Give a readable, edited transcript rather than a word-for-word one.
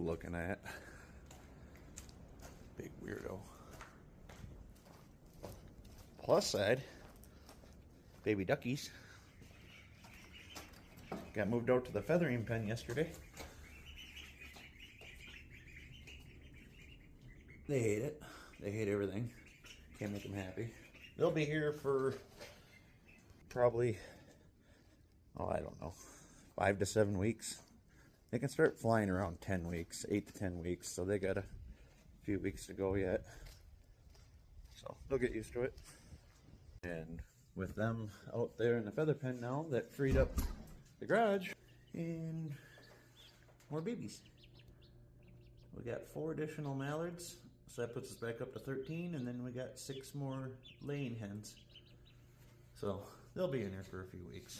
looking at. Big weirdo. Plus side, baby duckies. Got moved out to the feathering pen yesterday. They hate it. They hate everything. Can't make them happy. They'll be here for probably, oh, I don't know, 5 to 7 weeks. They can start flying around 10 weeks, 8 to 10 weeks, so they got a few weeks to go yet. So they'll get used to it. And with them out there in the feather pen now, that freed up the garage, and more babies. We got 4 additional mallards, so that puts us back up to 13, and then we got 6 more laying hens. So they'll be in here for a few weeks.